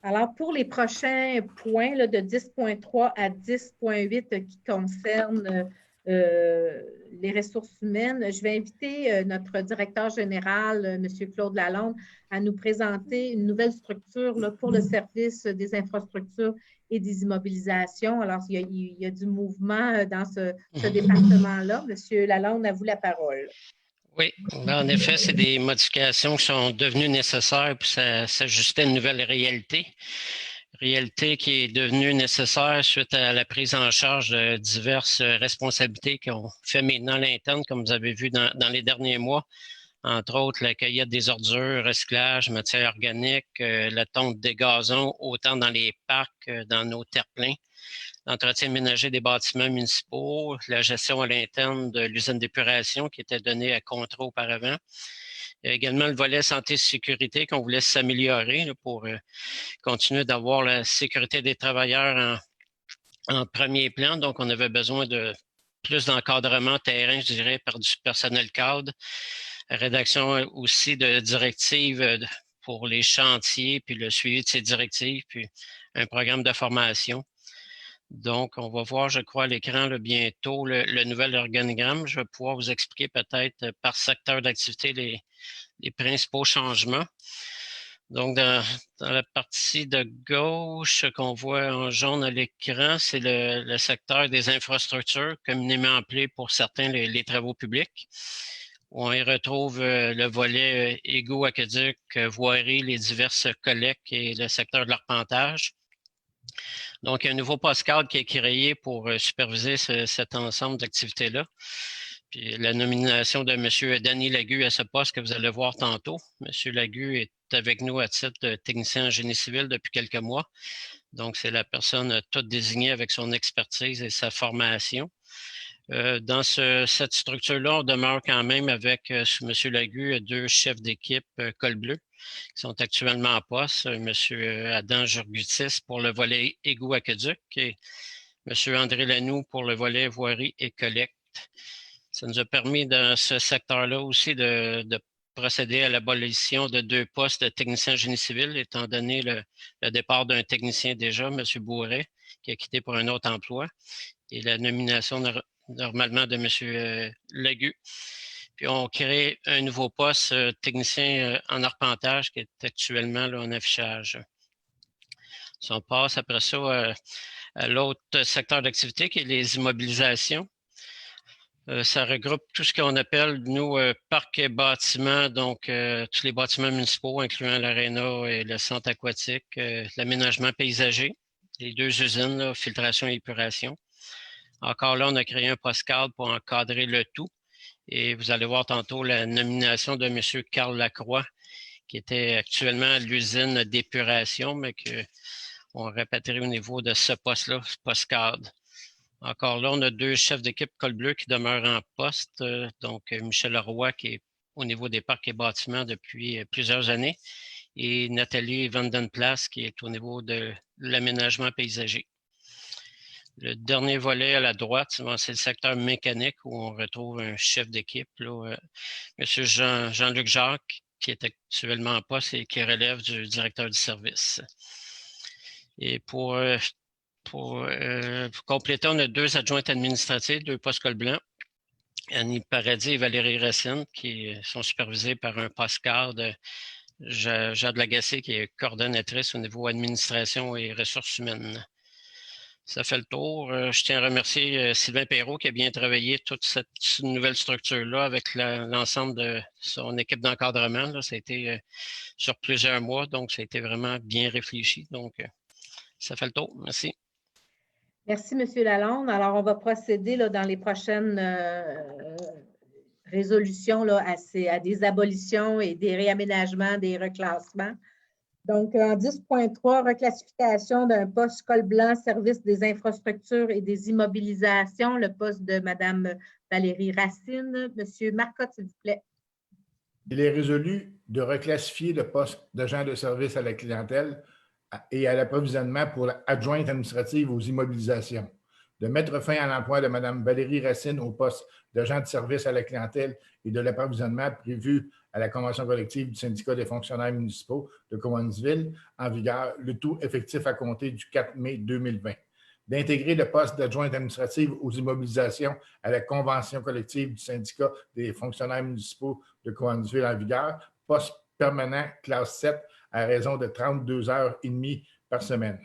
A: Alors, pour les prochains points là, de 10.3 à 10.8 qui concernent les ressources humaines, je vais inviter notre directeur général, M. Claude Lalonde, à nous présenter une nouvelle structure là, pour le service des infrastructures et des immobilisations. Alors, il y a du mouvement dans ce département-là. M. Lalonde, à vous la parole.
I: Oui, en effet, c'est des modifications qui sont devenues nécessaires pour s'ajuster à une nouvelle réalité. Réalité qui est devenue nécessaire suite à la prise en charge de diverses responsabilités qui ont fait maintenant l'interne, comme vous avez vu dans les derniers mois. Entre autres, la cueillette des ordures, recyclage, matières organiques, la tonte des gazons, autant dans les parcs que dans nos terre-pleins. L'entretien ménager des bâtiments municipaux, la gestion à l'interne de l'usine d'épuration qui était donnée à contrat auparavant. Il y a également le volet santé et sécurité qu'on voulait s'améliorer pour continuer d'avoir la sécurité des travailleurs en premier plan. Donc, on avait besoin de plus d'encadrement terrain, je dirais, par du personnel cadre. Rédaction aussi de directives pour les chantiers, puis le suivi de ces directives, puis un programme de formation. Donc, on va voir, je crois, à l'écran bientôt le nouvel organigramme. Je vais pouvoir vous expliquer peut-être par secteur d'activité les principaux changements. Donc, dans la partie de gauche qu'on voit en jaune à l'écran, c'est le secteur des infrastructures, communément appelé pour certains les travaux publics. On y retrouve le volet égouts, aqueducs, voiries, les diverses collectes et le secteur de l'arpentage. Donc, il y a un nouveau poste cadre qui est créé pour superviser cet ensemble d'activités-là. Puis la nomination de M. Danny Lagu à ce poste que vous allez voir tantôt. M. Lagu est avec nous à titre de technicien en génie civil depuis quelques mois. Donc, c'est la personne toute désignée avec son expertise et sa formation. Dans cette structure-là, on demeure quand même avec M. Lagu 2 chefs d'équipe col bleu qui sont actuellement en poste. M. Adam Jurgutis pour le volet égout aqueduc et M. André Lanoux pour le volet voirie et collecte. Ça nous a permis dans ce secteur-là aussi de procéder à l'abolition de 2 postes de technicien génie civil, étant donné le départ d'un technicien déjà, M. Bourret, qui a quitté pour un autre emploi, et la nomination normalement de M. Lagu. Puis on crée un nouveau poste technicien en arpentage qui est actuellement là, en affichage. Si on passe après ça à l'autre secteur d'activité qui est les immobilisations. Ça regroupe tout ce qu'on appelle, nous, parcs et bâtiments, donc tous les bâtiments municipaux, incluant l'aréna et le centre aquatique, l'aménagement paysager, les 2 usines, là, filtration et épuration. Encore là, on a créé un poste cadre pour encadrer le tout. Et vous allez voir tantôt la nomination de M. Carl Lacroix, qui était actuellement à l'usine d'épuration, mais qu'on rapatrie au niveau de ce poste-là, ce poste cadre. Encore là, on a 2 chefs d'équipe col bleu qui demeurent en poste. Donc, Michel Leroy, qui est au niveau des parcs et bâtiments depuis plusieurs années, et Nathalie Vandenplas, qui est au niveau de l'aménagement paysager. Le dernier volet à la droite, c'est le secteur mécanique où on retrouve un chef d'équipe, M. Jean-Luc Jacques, qui est actuellement en poste et qui relève du directeur du service. Et pour compléter, on a 2 adjointes administratives, 2 postes col blanc. Annie Paradis et Valérie Racine, qui sont supervisées par un poste-cadre, Jade Lagacé, qui est coordonnatrice au niveau administration et ressources humaines. Ça fait le tour. Je tiens à remercier Sylvain Perrault qui a bien travaillé toute cette nouvelle structure-là avec l'ensemble de son équipe d'encadrement. Ça a été sur plusieurs mois, donc ça a été vraiment bien réfléchi. Donc, ça fait le tour. Merci.
A: Merci, M. Lalonde. Alors, on va procéder là, dans les prochaines résolutions là, à des abolitions et des réaménagements, des reclassements. Donc, en 10.3, reclassification d'un poste col blanc, service des infrastructures et des immobilisations, le poste de Mme Valérie Racine. M. Marcotte, s'il vous plaît.
E: Il est résolu de reclassifier le poste d'agent de service à la clientèle et à l'approvisionnement pour l'adjointe administrative aux immobilisations, de mettre fin à l'emploi de Mme Valérie Racine au poste d'agent de service à la clientèle et de l'approvisionnement prévu à la convention collective du syndicat des fonctionnaires municipaux de Cowansville, en vigueur, le tout effectif à compter du 4 mai 2020, d'intégrer le poste d'adjointe administrative aux immobilisations à la convention collective du syndicat des fonctionnaires municipaux de Cowansville, en vigueur, poste permanent classe 7 à raison de 32 heures et demie par semaine,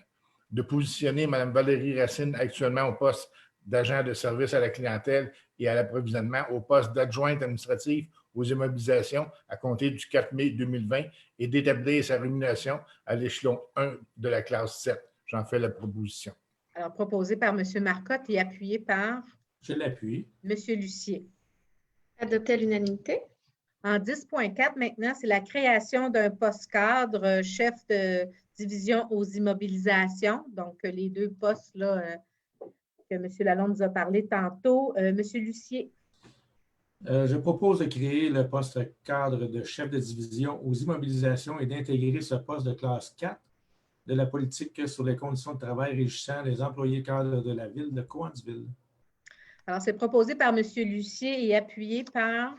E: de positionner Mme Valérie Racine actuellement au poste d'agent de service à la clientèle et à l'approvisionnement au poste d'adjointe administrative aux immobilisations à compter du 4 mai 2020 et d'établir sa rémunération à l'échelon 1 de la classe 7. J'en fais la proposition.
A: Alors, proposé par M. Marcotte et appuyé par?
C: Je l'appuie.
A: M. Lucier.
F: Adopté à l'unanimité.
A: En 10.4, maintenant, c'est la création d'un poste cadre, chef de division aux immobilisations. Donc, les 2 postes là, que M. Lalonde nous a parlé tantôt. M. Lucier.
C: Je propose de créer le poste cadre de chef de division aux immobilisations et d'intégrer ce poste de classe 4 de la politique sur les conditions de travail régissant les employés cadres de la ville de Cowansville. Alors, c'est proposé par M. Lucier et appuyé par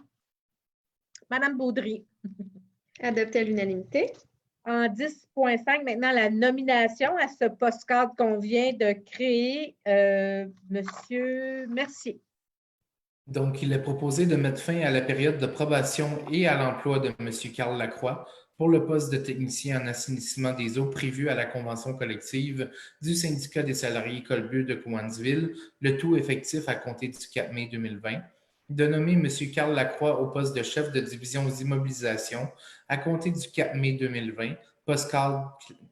C: Mme Baudry.
F: Adopté à l'unanimité.
A: En 10.5, maintenant, la nomination à ce poste cadre qu'on vient de créer, M. Mercier.
G: Donc, il est proposé de mettre fin à la période de probation et à l'emploi de M. Carl Lacroix pour le poste de technicien en assainissement des eaux prévu à la convention collective du syndicat des salariés col bleu de Cowansville, le tout effectif à compter du 4 mai 2020. De nommer M. Carl Lacroix au poste de chef de division aux immobilisations à compter du 4 mai 2020, poste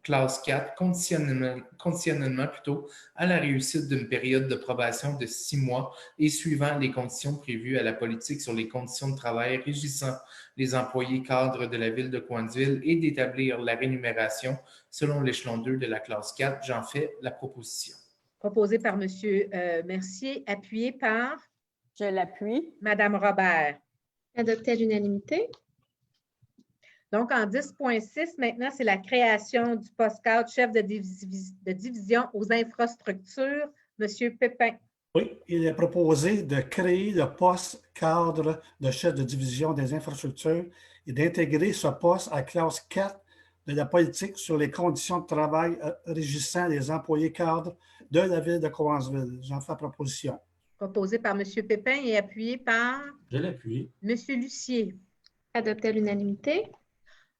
G: classe 4, conditionnellement plutôt à la réussite d'une période de probation de 6 mois et suivant les conditions prévues à la politique sur les conditions de travail régissant les employés cadres de la ville de Cowansville et d'établir la rémunération selon l'échelon 2 de la classe 4. J'en fais la proposition.
A: Proposé par M. Mercier, appuyé par?
B: Je l'appuie.
A: Mme Robert.
F: Adopté à l'unanimité.
A: Donc, en 10.6, maintenant, c'est la création du poste cadre chef de division aux infrastructures. M. Pépin.
H: Oui, il est proposé de créer le poste cadre de chef de division des infrastructures et d'intégrer ce poste à classe 4 de la politique sur les conditions de travail régissant les employés cadres de la ville de Cowansville. J'en fais la proposition.
A: Proposé par M. Pépin et appuyé par?
C: Je l'appuie.
A: M. Lucier.
F: Adopté à l'unanimité.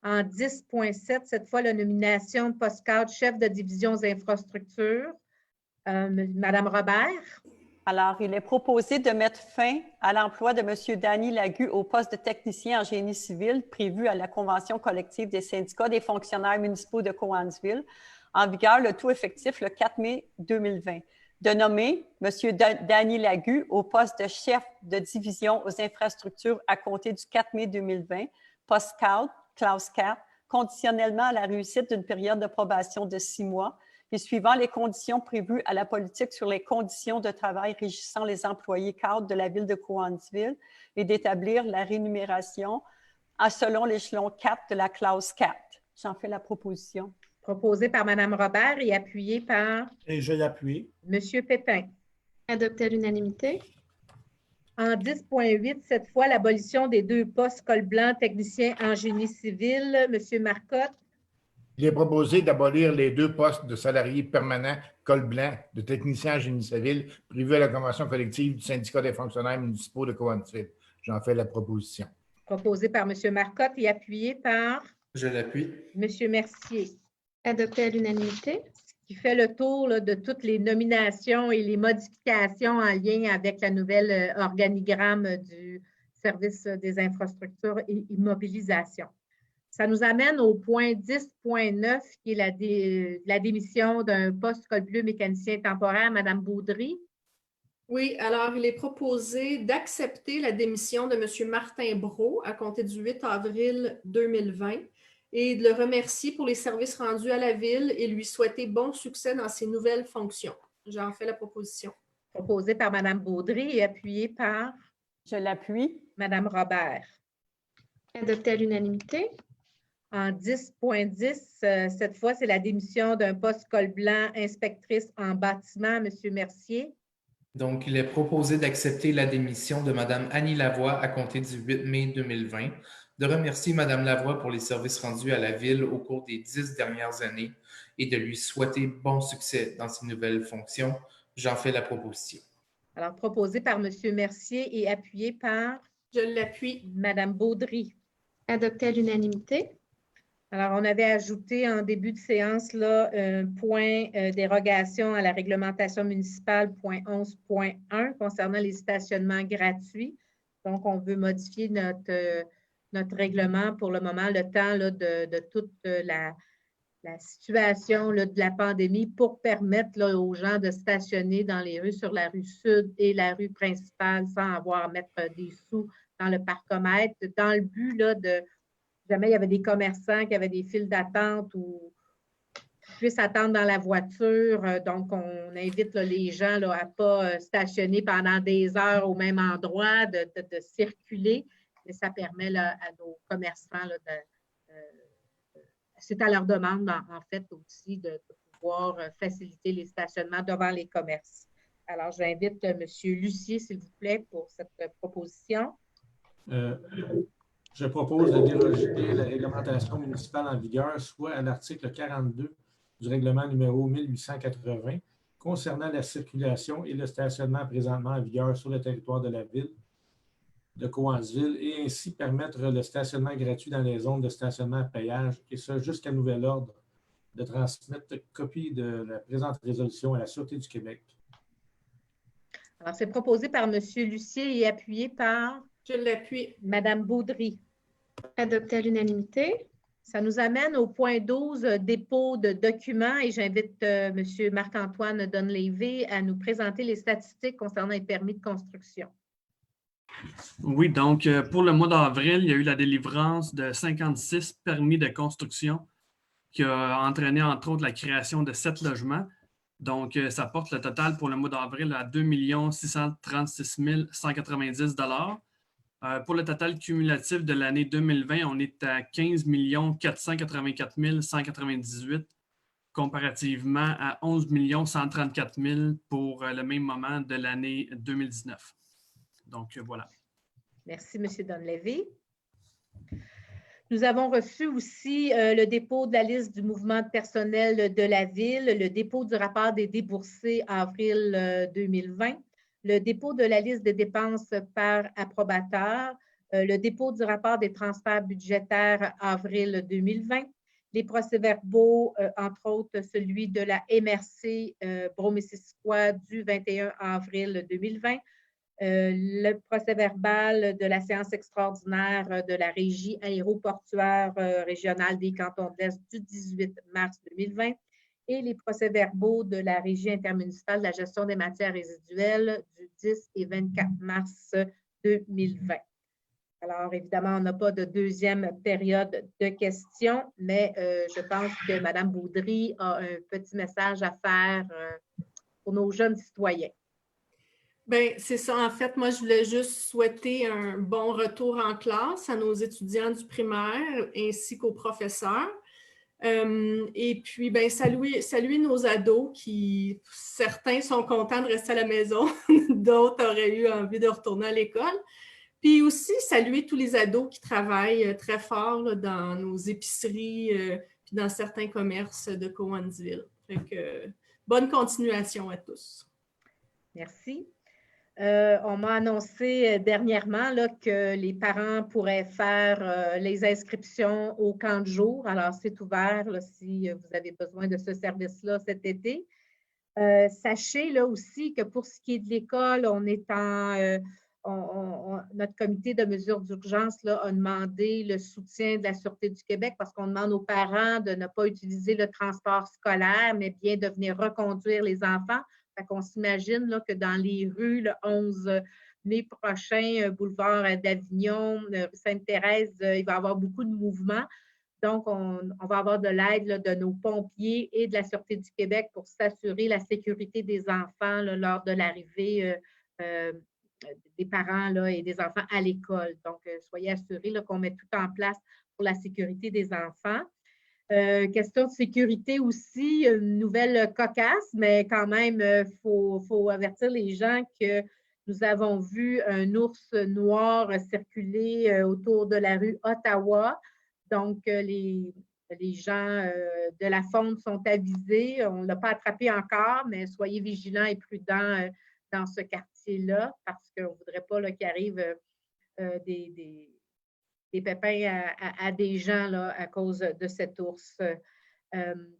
A: En 10.7, cette fois, la nomination de poste cadre chef de division aux infrastructures. Mme Robert.
B: Alors, il est proposé de mettre fin à l'emploi de M. Danny Lagu au poste de technicien en génie civil prévu à la convention collective des syndicats des fonctionnaires municipaux de Cowansville, en vigueur le tout effectif le 4 mai 2020. De nommer M. Danny Lagu au poste de chef de division aux infrastructures à compter du 4 mai 2020, poste cadre, classe 4, conditionnellement à la réussite d'une période de probation de 6 mois et suivant les conditions prévues à la politique sur les conditions de travail régissant les employés cadres de la Ville de Cowansville et d'établir la rémunération selon l'échelon 4 de la classe 4. J'en fais la proposition.
A: Proposé par Mme Robert et appuyé par
H: Et je l'appuie.
A: M. Pépin.
F: Adopté à l'unanimité.
A: En 10.8, cette fois, l'abolition des 2 postes col blanc technicien en génie civil. M. Marcotte.
E: Il est proposé d'abolir les 2 postes de salariés permanents col blanc de technicien en génie civil prévus à la convention collective du syndicat des fonctionnaires municipaux de Cowansville. J'en fais la proposition.
A: Proposé par M. Marcotte et appuyé par
G: Je l'appuie.
A: M. Mercier.
F: Adopté à l'unanimité.
A: Qui fait le tour là, de toutes les nominations et les modifications en lien avec la nouvelle organigramme du service des infrastructures et immobilisation. Ça nous amène au point 10.9, qui est la démission d'un poste col bleu mécanicien temporaire, Mme Baudry.
D: Oui, alors il est proposé d'accepter la démission de M. Martin Brault à compter du 8 avril 2020 et de le remercier pour les services rendus à la Ville et lui souhaiter bon succès dans ses nouvelles fonctions. J'en fais la proposition.
A: Proposé par Mme Baudry et appuyé par
B: Je l'appuie.
A: Mme Robert.
F: Adopté à l'unanimité.
A: En 10.10, cette fois, c'est la démission d'un poste col blanc inspectrice en bâtiment, M. Mercier.
G: Donc, il est proposé d'accepter la démission de Mme Annie Lavoie à compter du 8 mai 2020, de remercier Mme Lavoie pour les services rendus à la Ville au cours des 10 dernières années et de lui souhaiter bon succès dans ses nouvelles fonctions. J'en fais la proposition.
A: Alors, proposé par M. Mercier et appuyé par
D: Je l'appuie.
A: Mme Baudry.
F: Adopté à l'unanimité.
A: Alors, on avait ajouté en début de séance là, un point dérogation à la réglementation municipale, point 11.1, concernant les stationnements gratuits. Donc, on veut modifier notre règlement pour le moment, le temps là, de toute la situation là, de la pandémie pour permettre là, aux gens de stationner dans les rues sur la rue Sud et la rue principale sans avoir à mettre des sous dans le parcomètre, dans le but là, de jamais il y avait des commerçants qui avaient des files d'attente ou qui puissent attendre dans la voiture. Donc, on invite là, les gens là, à ne pas stationner pendant des heures au même endroit, de circuler. Et ça permet là, à nos commerçants, là, c'est à leur demande, en fait, aussi, de pouvoir faciliter les stationnements devant les commerces. Alors, j'invite M. Lucier, s'il vous plaît, pour cette proposition.
C: Je propose de déroger la réglementation municipale en vigueur, soit à l'article 42 du règlement numéro 1880, concernant la circulation et le stationnement présentement en vigueur sur le territoire de la Ville de Cowansville et ainsi permettre le stationnement gratuit dans les zones de stationnement à payage, et ce jusqu'à nouvel ordre, de transmettre copie de la présente résolution à la Sûreté du Québec.
A: Alors, c'est proposé par M. Lucier et appuyé par
D: Je l'appuie.
A: Mme Baudry.
F: Adopté à l'unanimité.
A: Ça nous amène au point 12, dépôt de documents, et j'invite M. Marc-Antoine Donlevé à nous présenter les statistiques concernant les permis de construction.
J: Oui, donc pour le mois d'avril, il y a eu la délivrance de 56 permis de construction qui a entraîné entre autres la création de 7 logements. Donc, ça porte le total pour le mois d'avril à 2 636 190 $. Pour le total cumulatif de l'année 2020, on est à 15 484 198 comparativement à 11 134 000 pour le même moment de l'année 2019. Donc, voilà.
A: Merci, M. Donlevé. Nous avons reçu aussi le dépôt de la liste du mouvement de personnel de la Ville, le dépôt du rapport des déboursés avril 2020, le dépôt de la liste des dépenses par approbateur, le dépôt du rapport des transferts budgétaires avril 2020, les procès-verbaux, entre autres celui de la MRC Bromissisquoi du 21 avril 2020, le procès-verbal de la séance extraordinaire de la Régie aéroportuaire régionale des cantons de l'Est du 18 mars 2020 et les procès-verbaux de la Régie intermunicipale de la gestion des matières résiduelles du 10 et 24 mars 2020. Alors, évidemment, on n'a pas de deuxième période de questions, mais je pense que Mme Boudry a un petit message à faire pour nos jeunes citoyens.
D: Bien, c'est ça. En fait, moi, je voulais juste souhaiter un bon retour en classe à nos étudiants du primaire ainsi qu'aux professeurs. Et puis, ben, saluer nos ados qui, certains sont contents de rester à la maison, d'autres auraient eu envie de retourner à l'école. Puis aussi, saluer tous les ados qui travaillent très fort là, dans nos épiceries puis dans certains commerces de Cowansville. Fait que, bonne continuation à tous.
A: Merci. On m'a annoncé dernièrement là, que les parents pourraient faire les inscriptions au camp de jour. Alors, c'est ouvert là, si vous avez besoin de ce service-là cet été. Sachez là aussi que pour ce qui est de l'école, on est notre comité de mesures d'urgence là, a demandé le soutien de la Sûreté du Québec parce qu'on demande aux parents de ne pas utiliser le transport scolaire, mais bien de venir reconduire les enfants. Fait qu'on s'imagine là, que dans les rues, le 11 mai prochain, boulevard d'Avignon, rue Sainte-Thérèse, il va y avoir beaucoup de mouvements. Donc, on va avoir de l'aide de nos pompiers et de la Sûreté du Québec pour s'assurer la sécurité des enfants là, lors de l'arrivée des parents là, et des enfants à l'école. Donc, soyez assurés là, qu'on met tout en place pour la sécurité des enfants. Question de sécurité aussi, une nouvelle cocasse, mais quand même, il faut avertir les gens que nous avons vu un ours noir circuler autour de la rue Ottawa. Donc, les gens de la faune sont avisés. On ne l'a pas attrapé encore, mais soyez vigilants et prudents dans ce quartier-là parce qu'on ne voudrait pas qu'il arrive des pépins à des gens là, à cause de cet ours.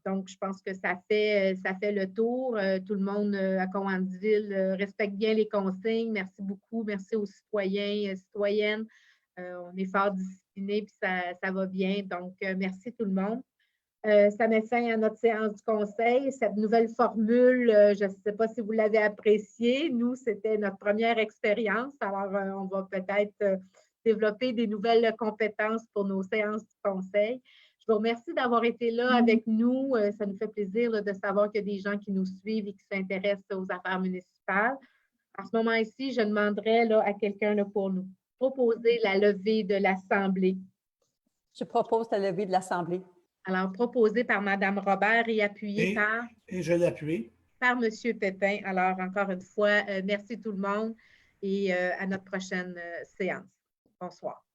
A: Donc, je pense que ça fait le tour. Tout le monde à Cowansville respecte bien les consignes. Merci beaucoup. Merci aux citoyens et citoyennes. On est fort disciplinés puis ça va bien. Donc, merci tout le monde. Ça met fin à notre séance du conseil. Cette nouvelle formule, je ne sais pas si vous l'avez appréciée. Nous, c'était notre première expérience. Alors, on va peut-être développer des nouvelles compétences pour nos séances du conseil. Je vous remercie d'avoir été là avec nous. Ça nous fait plaisir là, de savoir qu'il y a des gens qui nous suivent et qui s'intéressent aux affaires municipales. À ce moment-ci, je demanderais là, à quelqu'un pour nous proposer la levée de l'Assemblée.
B: Je propose la levée de l'Assemblée.
A: Alors, proposé par Mme Robert et appuyé par?
H: Et je l'appuie.
A: Par M. Pépin. Alors, encore une fois, merci tout le monde et à notre prochaine séance. Bonsoir.